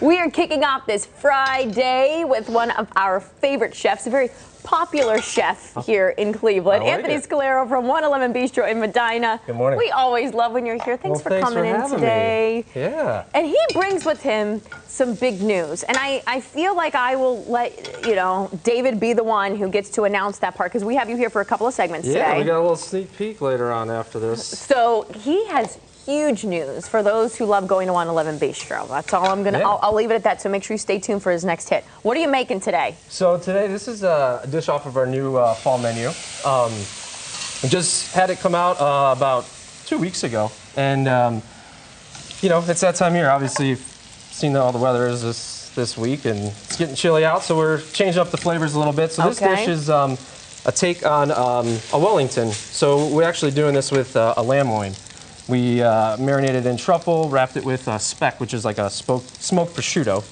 We are kicking off this Friday with one of our favorite chefs, a very popular chef here in Cleveland, Anthony Scalero from 111 Bistro in Medina. Good morning. We always love when you're here. Thanks for coming in today. Yeah. And he brings with him some big news. And I feel like I will let, David be the one who gets to announce that part because we have you here for a couple of segments today. Yeah, we got a little sneak peek later on after this. So he has huge news for those who love going to 111 Bistro. That's all I'm gonna. Yeah. I'll leave it at that. So make sure you stay tuned for his next hit. What are you making today? So today, this is a dish off of our new fall menu. We just had it come out about 2 weeks ago, and it's that time of year. Obviously, you've seen all the weather is this week, and it's getting chilly out. So we're changing up the flavors a little bit. So this dish is a take on a Wellington. So we're actually doing this with a lamb loin. We marinated in truffle, wrapped it with speck, which is like a smoked prosciutto,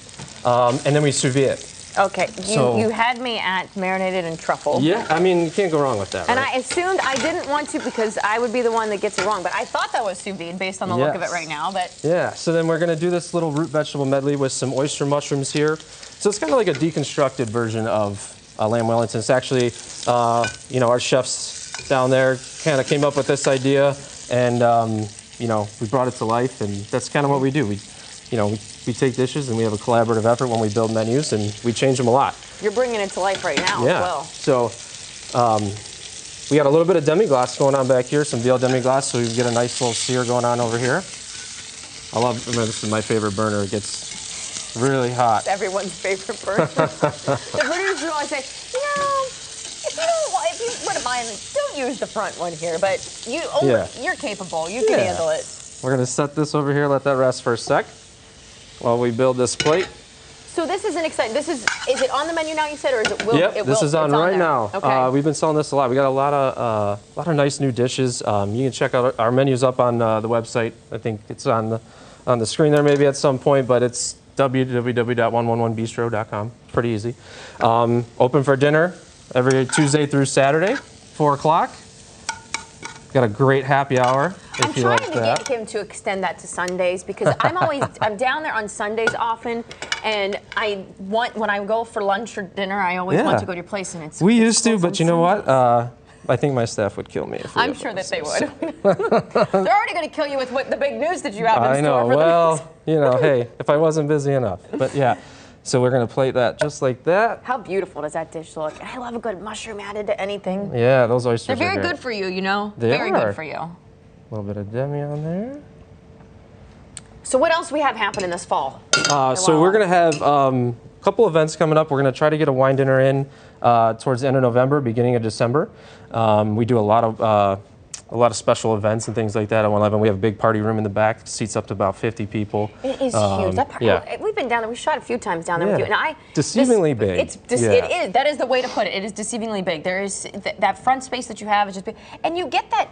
and then we sous vide it. Okay, you had me at marinated in truffle. Yeah, I mean, you can't go wrong with that, And right? I assumed I didn't want to because I would be the one that gets it wrong, but I thought that was sous vide based on the look of it right now. But yeah, so then we're going to do this little root vegetable medley with some oyster mushrooms here. So it's kind of like a deconstructed version of lamb Wellington. It's actually, our chefs down there kind of came up with this idea. And, we brought it to life, and that's kind of what we do. We take dishes, and we have a collaborative effort when we build menus, and we change them a lot. You're bringing it to life right now as well. So we got a little bit of demi-glace going on back here, some veal demi-glace, so we get a nice little sear going on over here. This is my favorite burner. It gets really hot. It's everyone's favorite burner. The producers always say, if you wouldn't mind, don't use the front one here, but you're capable. You can handle it. We're going to set this over here, let that rest for a sec while we build this plate. So this is an exciting, is it on the menu now, you said, or is it Yep, this is on right now. Okay. We've been selling this a lot. We got a lot of nice new dishes. You can check out our menus up on the website. I think it's on the screen there maybe at some point, but it's www.111bistro.com. Pretty easy. Open for dinner every Tuesday through Saturday, 4 o'clock. Got a great happy hour. I'm trying to get him to extend that to Sundays because I'm down there on Sundays often, and when I go for lunch or dinner, I always want to go to your place, and it's. We used to, but you know what? I think my staff would kill me if we I'm sure that they would. They're already going to kill you with the big news that you have in store for them. Hey, if I wasn't busy enough, but yeah. So we're going to plate that just like that. How beautiful does that dish look? I love a good mushroom added to anything. Yeah, those oysters They're very good for you, Very good for you. A little bit of demi on there. So what else we have happening this fall? So we're going to have a couple events coming up. We're going to try to get a wine dinner in towards the end of November, beginning of December. We do a lot of special events and things like that at 111. We have a big party room in the back, seats up to about 50 people. It is huge. We've been down there. We shot a few times down there with you, and deceivingly big. It is. That is the way to put it. It is deceivingly big. There is that front space that you have is just big, and you get that.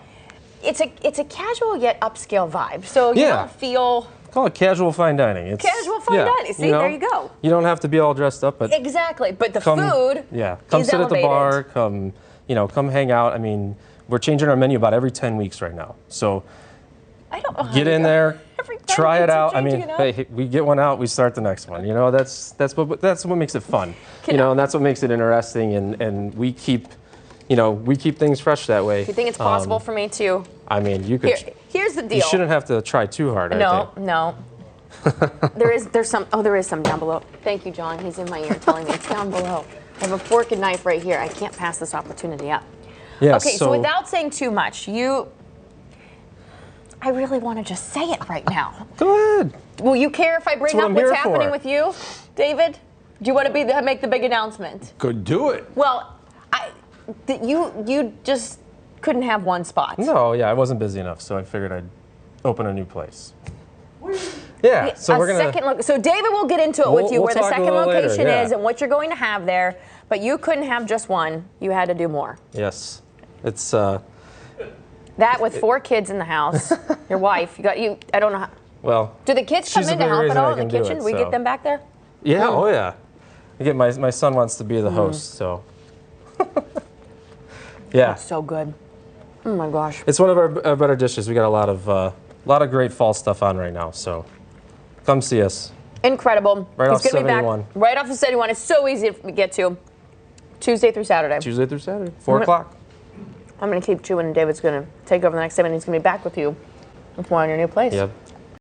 It's a casual yet upscale vibe. So you don't feel. Call it casual fine dining. It's casual fine dining. See, there you go. You don't have to be all dressed up, but exactly. But the food. Come sit at the bar. Come hang out. I mean. We're changing our menu about every 10 weeks right now. So get in there, try it out. I mean, hey, we get one out, we start the next one. That's what makes it fun. And that's what makes it interesting. And we keep things fresh that way. Do you think it's possible for me to? I mean, you could. Here's the deal. You shouldn't have to try too hard. I think. No. there is some down below. Thank you, John. He's in my ear telling me it's down below. I have a fork and knife right here. I can't pass this opportunity up. Yeah, okay, so without saying too much, I really want to just say it right now. Go ahead. Will you care if I bring up what's happening with you, David? Do you want to make the big announcement? Could do it. Well, you just couldn't have one spot. No, I wasn't busy enough, so I figured I'd open a new place. Yeah, so we're gonna. So David will get into it with you where the second location is and what you're going to have there. But you couldn't have just one. You had to do more. Yes. It's that with 4 kids in the house, your wife, I don't know how. Well, do the kids come in to help at all in the kitchen? We get them back there? Yeah, oh yeah. My son wants to be the host, so. Yeah. That's so good. Oh my gosh. It's one of our better dishes. We got a lot of great fall stuff on right now, so come see us. Incredible. Right off He's gonna be back 71. right off the 71. It's so easy to get to. Tuesday through Saturday. Tuesday through Saturday, 4 o'clock. I'm gonna keep chewing, and David's gonna take over the next 7. He's gonna be back with you with more on your new place. Yep.